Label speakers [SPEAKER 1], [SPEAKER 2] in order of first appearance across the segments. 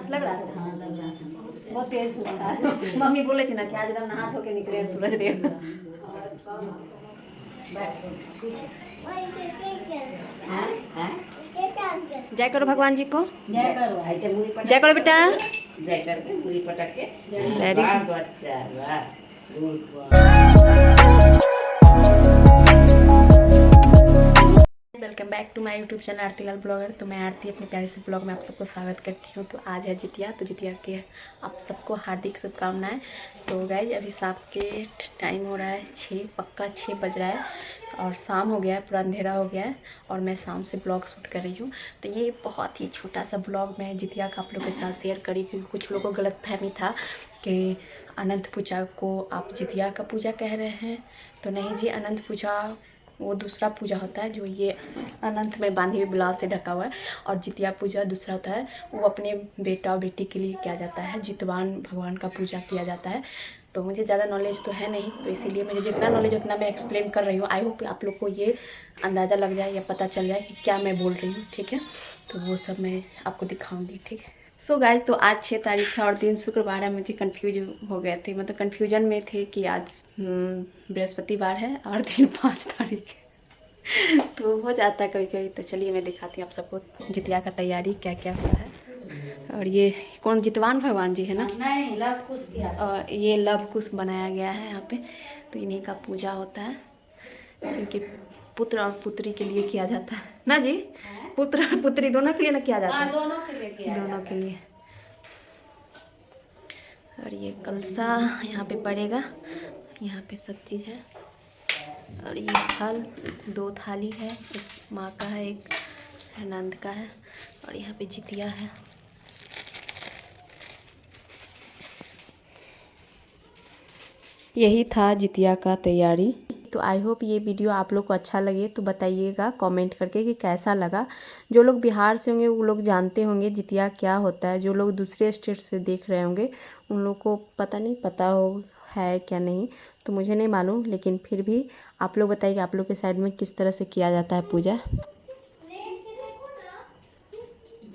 [SPEAKER 1] लग रहा था?
[SPEAKER 2] हाँ लग रहा था
[SPEAKER 1] बहुत तेज धूप था। मम्मी बोले थी ना कि आज एकदम नहा धो के निकले सूरज देव। जय करो भगवान जी को।
[SPEAKER 2] जय करो ऐसे मुड़ी पटक
[SPEAKER 1] जय करो बेटा।
[SPEAKER 2] जय करके मुड़ी पटक के
[SPEAKER 1] वेरी
[SPEAKER 2] वाह बच्चा वाह good boy.
[SPEAKER 1] Welcome back to my YouTube channel Aarti Lal blogger. तो मैं आरती अपने प्यारे से ब्लॉग में आप सबको स्वागत करती हूँ। तो आज है जितिया, तो जितिया के आप सबको हार्दिक शुभकामनाएं। तो गाइज अभी शाम के टाइम हो रहा है 6, पक्का 6 बज रहा है और शाम हो गया है, पूरा अंधेरा हो गया है और मैं शाम से ब्लॉग शूट कर रही हूँ। तो ये बहुत ही छोटा सा ब्लॉग मैं जितिया का आप लोग के साथ शेयर करी, क्योंकि कुछ लोगों को गलतफहमी था कि अनंत पूजा को आप जितिया का पूजा कह रहे हैं। तो नहीं जी, अनंत पूजा वो दूसरा पूजा होता है जो ये अनंत में बांधी हुई ब्लाउज से ढका हुआ है, और जितिया पूजा दूसरा होता है, वो अपने बेटा और बेटी के लिए किया जाता है। जितवान भगवान का पूजा किया जाता है। तो मुझे ज़्यादा नॉलेज तो है नहीं, तो इसीलिए मुझे जितना नॉलेज उतना मैं एक्सप्लेन कर रही हूँ। आई होप आप लोग को ये अंदाज़ा लग जाए या पता चल जाए कि क्या मैं बोल रही हूँ, ठीक है। तो वो सब मैं आपको दिखाऊँगी, ठीक है। सो गाइज, तो आज 6 तारीख है और दिन शुक्रवार है। मुझे कंफ्यूज हो गए थे, मतलब कन्फ्यूजन में थे कि आज बृहस्पतिवार है और दिन 5 तारीख है। तो हो जाता है कभी कभी। तो चलिए मैं दिखाती हूँ आप सबको जितिया का तैयारी क्या क्या हुआ है। और ये कौन, जितवान भगवान जी है ना?
[SPEAKER 2] नहीं लव कुश किया
[SPEAKER 1] और ये लव कुश बनाया गया है यहाँ पे। तो इन्हीं का पूजा होता है, क्योंकि पुत्र और पुत्री के लिए किया जाता है ना जी। पुत्र और पुत्री दोनों के लिए ना किया जाता है,
[SPEAKER 2] दोनों के लिए किया
[SPEAKER 1] दोनों के लिए। और ये कलसा यहाँ पे पड़ेगा, यहाँ पे सब चीज़ है। और ये फल 2 थाली है, एक माँ का है, एक नंद का है, और यहाँ पे जितिया है। यही था जितिया का तैयारी। तो आई होप ये वीडियो आप लोग को अच्छा लगे तो बताइएगा कमेंट करके कि कैसा लगा। जो लोग बिहार से होंगे वो लोग जानते होंगे जितिया क्या होता है, जो लोग दूसरे स्टेट से देख रहे होंगे उन लोग को पता हो है क्या नहीं, तो मुझे नहीं मालूम, लेकिन फिर भी आप लोग बताइए आप लोग के साइड में किस तरह से किया जाता है पूजा।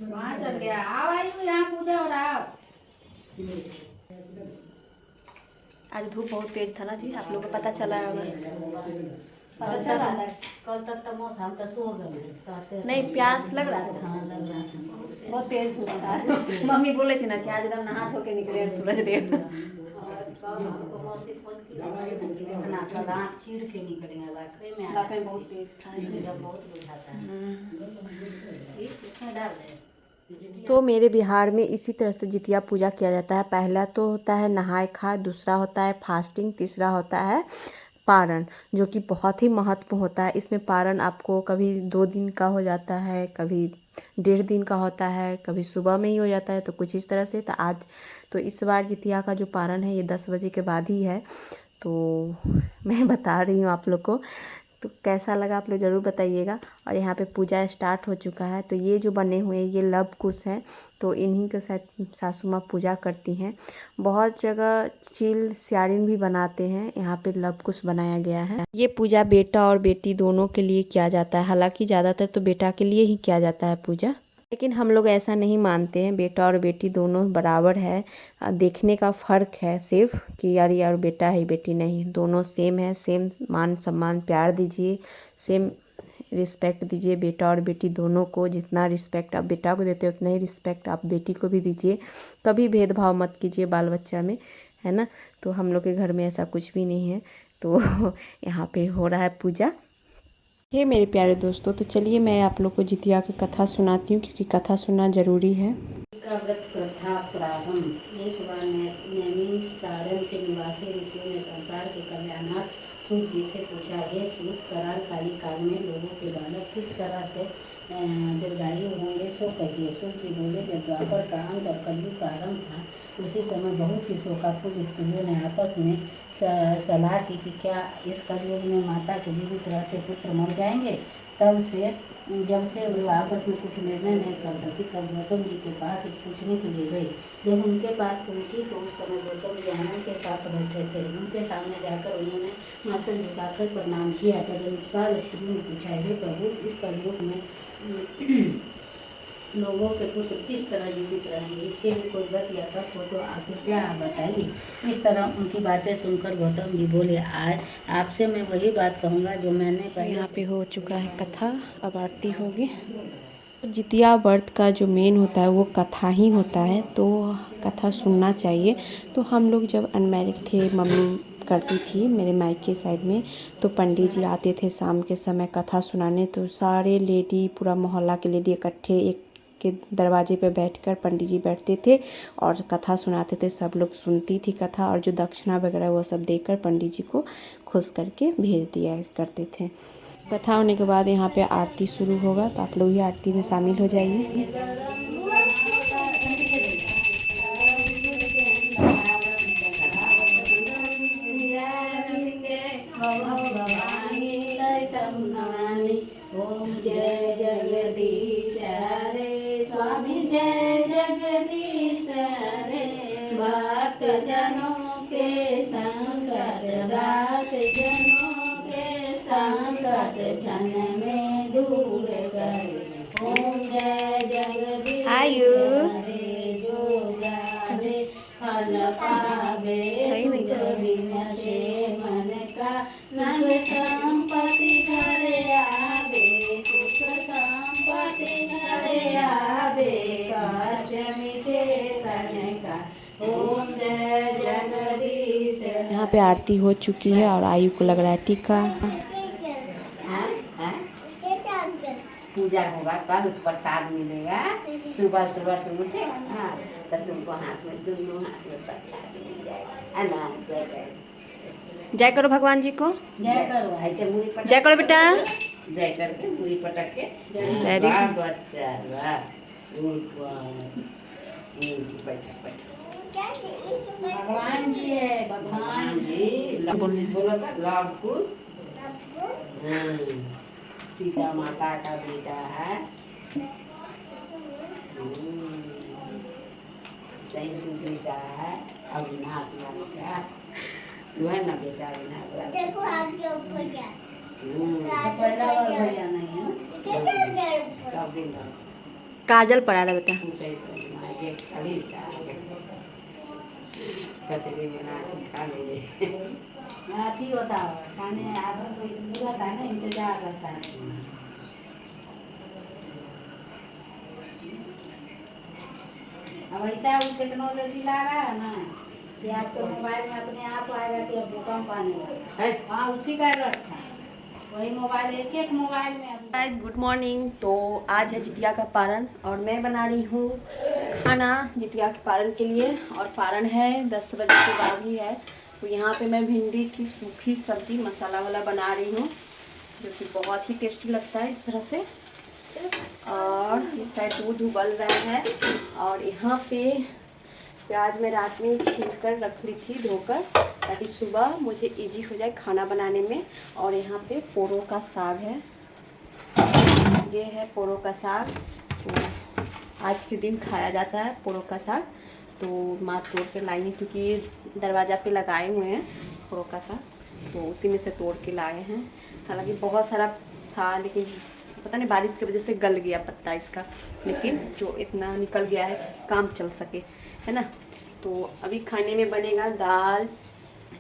[SPEAKER 2] वहाँ चल गया यहाँ पूजा हो रहा।
[SPEAKER 1] आज धूप बहुत तेज था ना जी, आप लोग को पता चला होगा।
[SPEAKER 2] पता चल रहा था कल तक तो मौसम तो सो गए
[SPEAKER 1] नहीं, प्यास लग रहा था।
[SPEAKER 2] हाँ लग रहा था
[SPEAKER 1] बहुत तेज धूप था। मम्मी बोले थी ना कि आज एकदम नहा धो के निकले सूरज देव।
[SPEAKER 2] चीड़ के निकलेंगे
[SPEAKER 1] वाकई बहुत तेज था।
[SPEAKER 2] बहुत बुझाता है।
[SPEAKER 1] तो मेरे बिहार में इसी तरह से जितिया पूजा किया जाता है। पहला तो होता है नहाय खाय, दूसरा होता है फास्टिंग, तीसरा होता है पारण, जो कि बहुत ही महत्व होता है। इसमें पारण आपको कभी 2 दिन का हो जाता है, कभी 1.5 दिन का होता है, कभी सुबह में ही हो जाता है। तो कुछ इस तरह से तो आज तो इस बार जितिया का जो पारण है ये 10 बजे के बाद ही है। तो मैं बता रही हूँ आप लोग को। तो कैसा लगा आप लोग ज़रूर बताइएगा। और यहाँ पे पूजा स्टार्ट हो चुका है। तो ये जो बने हुए ये लव कुश हैं, तो इन्हीं के साथ सासू माँ पूजा करती हैं। बहुत जगह चील सियारिन भी बनाते हैं, यहाँ पे लव कुश बनाया गया है। ये पूजा बेटा और बेटी दोनों के लिए किया जाता है, हालांकि ज़्यादातर तो बेटा के लिए ही किया जाता है पूजा, लेकिन हम लोग ऐसा नहीं मानते हैं। बेटा और बेटी दोनों बराबर है, देखने का फ़र्क है सिर्फ कि यार बेटा है बेटी नहीं, दोनों सेम है। सेम मान सम्मान प्यार दीजिए, सेम रिस्पेक्ट दीजिए बेटा और बेटी दोनों को। जितना रिस्पेक्ट आप बेटा को देते हो उतना ही रिस्पेक्ट आप बेटी को भी दीजिए। कभी भेदभाव मत कीजिए बाल बच्चा में, है ना। तो हम लोग के घर में ऐसा कुछ भी नहीं है। तो यहाँ पे हो रहा है पूजा। हे मेरे प्यारे दोस्तों, तो चलिए मैं आप लोग को जितिया की कथा सुनाती हूँ, क्योंकि कथा सुनना ज़रूरी है।
[SPEAKER 2] व्रत प्रथा प्रारंभ। एक बार नैमिषारण्य के निवासी ऋषियों ने संसार के कल्याणार्थ सूत जी से पूछा, हे सूत, कराल काली काल में लोगों के बालक किस तरह से दीर्घायु होंगे, सो कहिए। सूत जी बोले, जब द्वापर का अंत और कलयुग का आरंभ था, उसी समय बहुत सी शोकाकुल स्त्रियों ने आपस में सलाह की कि क्या इस कलयुग में माता के जीवित रहते पुत्र मर जाएंगे। जब से वे आपस में कुछ निर्णय नहीं कर सकी, तब गौतम जी के पास पूछने के लिए गई। जब उनके पास पहुंची तो उस समय गौतम जी आनंद के साथ बैठे थे। उनके सामने जाकर उन्होंने माथा झुकाकर प्रणाम किया। तदनुसार स्त्रियों ने पूछा, हे प्रभु, इस कलयुग में लोगों के पुत्र किस तरह जीवित रहेंगे, इसके लिए कोई व्रत या तप हो तो आप क्या आप बताइए। इस तरह उनकी बातें सुनकर गौतम जी बोले, आज आपसे मैं वही बात कहूँगा जो मैंने पहले
[SPEAKER 1] यहाँ पे हो चुका है कथा, अब आरती होगी। जितिया व्रत का जो मेन होता है वो कथा ही होता है, तो कथा सुनना चाहिए। तो हम लोग जब अनमैरिड थे, मम्मी करती थी मेरे मायके साइड में, तो पंडित जी आते थे शाम के समय कथा सुनाने। तो सारे लेडी, पूरा मोहल्ला के लेडी इकट्ठे एक के दरवाजे पे बैठकर पंडित जी बैठते थे और कथा सुनाते थे। सब लोग सुनती थी कथा, और जो दक्षिणा वगैरह वो सब देकर पंडित जी को खुश करके भेज दिया करते थे। कथा होने के बाद यहाँ पे आरती शुरू होगा, तो आप लोग भी आरती में शामिल हो जाइए।
[SPEAKER 2] ओम जय जगदीश हरे, स्वामी जय जगदीश हरे, भक्त जनों के संकट, दास जनों के संकट क्षण में दूर करे। ओम जय जगदीश हरे, जो जावे फल पावे, दुख बिन से मन का नल संपत्ति घर आवे, सुख संपत्ति घर आवे, कष्ट मिटे तन का। ओम जय जगदीश।
[SPEAKER 1] यहाँ पे आरती हो चुकी है और आयु को लग रहा है टीका।
[SPEAKER 2] पूजा होगा, कल प्रसाद मिलेगा। सुबह सुबह तुम उठे, हाँ, तो तुमको हाथ में, दोनों हाथ में प्रसाद मिल जाएगा। अनाज जय कर,
[SPEAKER 1] जय करो भगवान जी को,
[SPEAKER 2] जय करो, ऐसे मुड़ी पटक,
[SPEAKER 1] जय करो बेटा,
[SPEAKER 2] जय करके मुड़ी पटक के।
[SPEAKER 1] वेरी
[SPEAKER 2] वाह
[SPEAKER 1] गुड।
[SPEAKER 2] बच्चा, वाह, गुड बॉय। बैठो बैठो। भगवान जी है, भगवान जी। बोलो लव कुश, सीता माता का बेटा है। सैंतु बेटा है, अविनाश नाम का, जो है ना बेटा अविनाश। देखो आगे ऊपर क्या, पहला और भैया नहीं है ना,
[SPEAKER 1] काजल पड़ा रहा बेटा।
[SPEAKER 2] कतरी बना के खा ले। अथी होता है खाने, आदमी को पूरा था ना, इंतजार करता है। अब ऐसा टेक्नोलॉजी ला रहा है ना कि आपके मोबाइल में अपने आप आएगा कि अब भूकंप आने वाला है। हाँ, उसी का अलर्ट था, वही मोबाइल, एक एक मोबाइल में।
[SPEAKER 1] Good morning. तो आज है जितिया का पारण और मैं बना रही हूँ खाना जितिया के पारण के लिए, और पारण है 10 बजे के बाद ही है। तो यहाँ पे मैं भिंडी की सूखी सब्जी मसाला वाला बना रही हूँ, जो कि बहुत ही टेस्टी लगता है इस तरह से। और इस साइड दूध उबल रहा है, और यहाँ पे प्याज मैं रात में छील कर रख ली थी धोकर, ताकि सुबह मुझे इजी हो जाए खाना बनाने में। और यहाँ पे पोरो का साग है, ये है पोरो का साग। तो आज के दिन खाया जाता है पोरो का साग। तो माँ तोड़ के लाई हैं, क्योंकि दरवाज़ा पे लगाए हुए हैं पोरो का साग, तो उसी में से तोड़ के लाए हैं। हालांकि बहुत सारा था, लेकिन पता नहीं बारिश की वजह से गल गया पत्ता इसका, लेकिन जो इतना निकल गया है काम चल सके, है ना। तो अभी खाने में बनेगा दाल,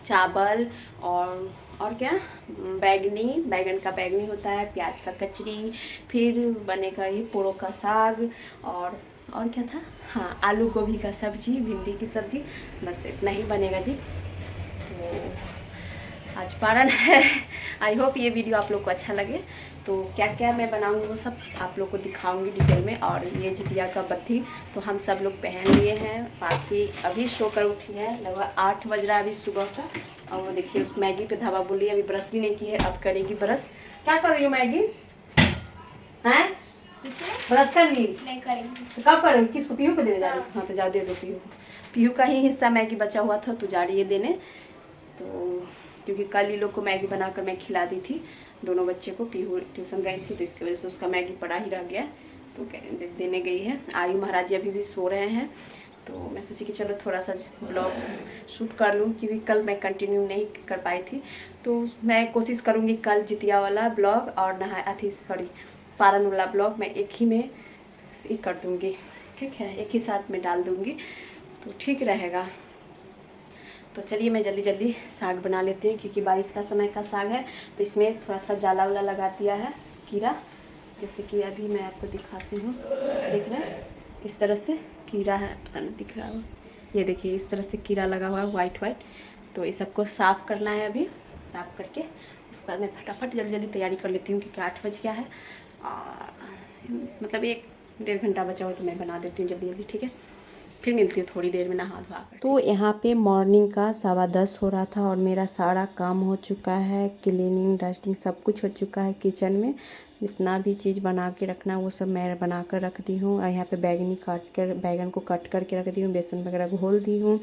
[SPEAKER 1] चावल और क्या, बैगन का बैगनी होता है, प्याज का कचरी, फिर बनेगा ये पोरो का साग, और क्या था, हाँ, आलू गोभी का सब्जी, भिंडी की सब्जी, बस इतना ही बनेगा जी। तो आज पारण है। आई होप ये वीडियो आप लोग को अच्छा लगे। तो क्या क्या मैं बनाऊंगी वो सब आप लोग को दिखाऊंगी डिटेल में। और ये जितिया का बत्ती तो हम सब लोग पहन लिए हैं, बाकी अभी सोकर उठी है, लगभग 8 बज रहा है अभी सुबह का। और वो देखिए उस मैगी पे धावा बोली, अभी ब्रश भी नहीं की है, अब करेगी ब्रश। क्या कर रही हो मैगी, हैं ब्रश कर ली? नहीं करेंगी तो कब करेंगे? किसको, पीहू को देने जा रही? हाँ तो जाओ दे दो पीहू को। पीहू का ही हिस्सा मैगी बचा हुआ था तो जा रही है देने। तो क्योंकि कल ही लोग को मैगी बनाकर मैं खिला दी थी, दोनों बच्चे को। पीहू ट्यूशन गई थी तो इसकी वजह से उसका मैगी पड़ा ही रह गया, तो देने गई है। आयु महाराज जी अभी भी सो रहे हैं, तो मैं सोची कि चलो थोड़ा सा ब्लॉग शूट कर लूँ, क्योंकि कल मैं कंटिन्यू नहीं कर पाई थी। तो मैं कोशिश करूँगी कल जितिया वाला ब्लॉग और पारण वाला ब्लॉग मैं एक ही में ये कर दूँगी, ठीक है, एक ही साथ में डाल दूँगी तो ठीक रहेगा। तो चलिए मैं जल्दी जल्दी साग बना लेती हूँ, क्योंकि बारिश का समय का साग है तो इसमें थोड़ा सा जाला वाला लगा दिया है कीड़ा। जैसे कि अभी मैं आपको दिखाती हूँ, देख रहे हैं इस तरह से कीड़ा है, पता नहीं दिख रहा हो, ये देखिए इस तरह से कीड़ा लगा हुआ है वाइट वाइट। तो ये सबको साफ़ करना है, अभी साफ़ करके उसके बाद मैं फटाफट जल्दी जल्दी तैयारी कर लेती हूँ, क्योंकि 8 बज गया है और मतलब 1-1.5 घंटा बचा हो तो मैं बना देती हूँ जल्दी जल्दी, ठीक है। फिर मिलती हूँ थोड़ी देर में नहा धोआ कर। तो यहाँ पे मॉर्निंग का 10:15 हो रहा था और मेरा सारा काम हो चुका है, क्लीनिंग डस्टिंग सब कुछ हो चुका है। किचन में जितना भी चीज़ बना के रखना वो सब मैं बना कर रख दी हूँ। और यहाँ पे बैगन को कट करके रख दी हूँ, बेसन वगैरह घोल दी हूँ,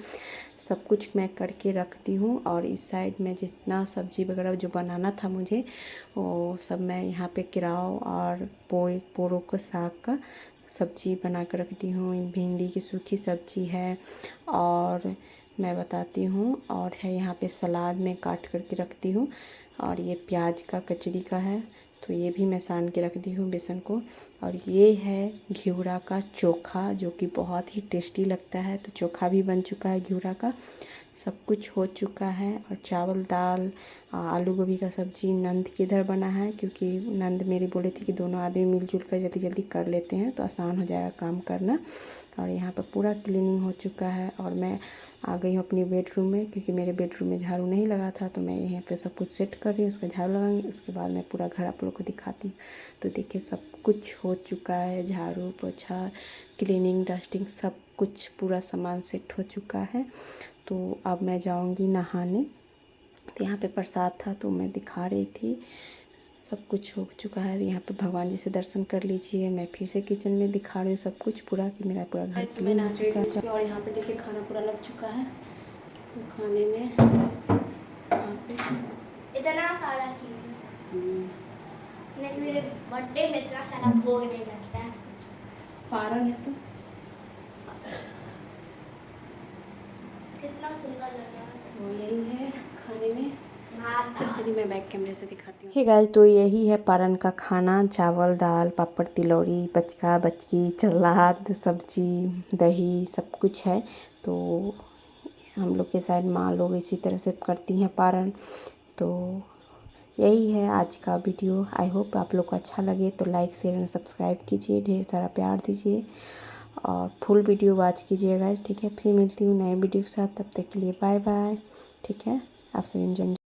[SPEAKER 1] सब कुछ मैं करके रख दी हूँ। और इस साइड में जितना सब्ज़ी वगैरह जो बनाना था मुझे वो सब मैं यहाँ पे केराव और पोरो को साग का सब्ज़ी बना कर रख दी हूँ। भिंडी की सूखी सब्ज़ी है और मैं बताती हूँ, और है यहाँ पे सलाद में काट करके रखती हूँ। और ये प्याज का कचरी का है तो ये भी मैं सान के रख दी हूँ बेसन को। और ये है घिउरा का चोखा जो कि बहुत ही टेस्टी लगता है। तो चोखा भी बन चुका है घिउरा का, सब कुछ हो चुका है। और चावल दाल आलू गोभी का सब्ज़ी नंद के इधर बना है, क्योंकि नंद मेरी बोली थी कि दोनों आदमी मिलजुल कर जल्दी जल्दी कर लेते हैं तो आसान हो जाएगा काम करना। और यहाँ पर पूरा क्लीनिंग हो चुका है और मैं आ गई हूँ अपनी बेडरूम में, क्योंकि मेरे बेडरूम में झाड़ू नहीं लगा था तो मैं यहाँ पे सब कुछ सेट कर रही हूँ, उसका झाड़ू लगाऊंगी, उसके बाद मैं पूरा घर आप लोग को दिखाती हूँ। तो देखिए सब कुछ हो चुका है, झाड़ू पोछा क्लीनिंग डस्टिंग सब कुछ पूरा सामान सेट हो चुका है। तो अब मैं जाऊंगी नहाने। तो यहाँ पे प्रसाद था तो मैं दिखा रही थी, सब कुछ हो चुका है। यहाँ पे भगवान जी से दर्शन कर लीजिए। मैं फिर से किचन में दिखा रही हूँ सब कुछ पूरा, कि मेरा पूरा घर क्लीन हो चुका है। और यहाँ पे देखिए खाना पूरा लग चुका है। तो खाने में यहाँ पे
[SPEAKER 3] इतना सारा चीज़ है, लेकिन मेरे बर्थडे में इतना सारा भोग नहीं लगता है।
[SPEAKER 1] पारण है तो
[SPEAKER 3] कितना सुंदर लग रहा है।
[SPEAKER 1] तो यही है खाने में।
[SPEAKER 3] भात
[SPEAKER 1] चलिए मैं बैक कैमरे से दिखाती हूँ। हे गाइस, तो यही है पारण का खाना, चावल दाल पापड़ तिलौरी बचका बचकी सलाद सब्जी दही सब कुछ है। तो हम लोग के साइड माँ लोग इसी तरह से करती हैं पारण। तो यही है आज का वीडियो। आई होप आप लोग को अच्छा लगे तो लाइक शेयर एंड सब्सक्राइब कीजिए, ढेर सारा प्यार दीजिए और फुल वीडियो वॉच कीजिएगा, ठीक है। फिर मिलती हूँ नए वीडियो के साथ, तब तक के लिए बाय बाय, ठीक है। आप सब एंजॉय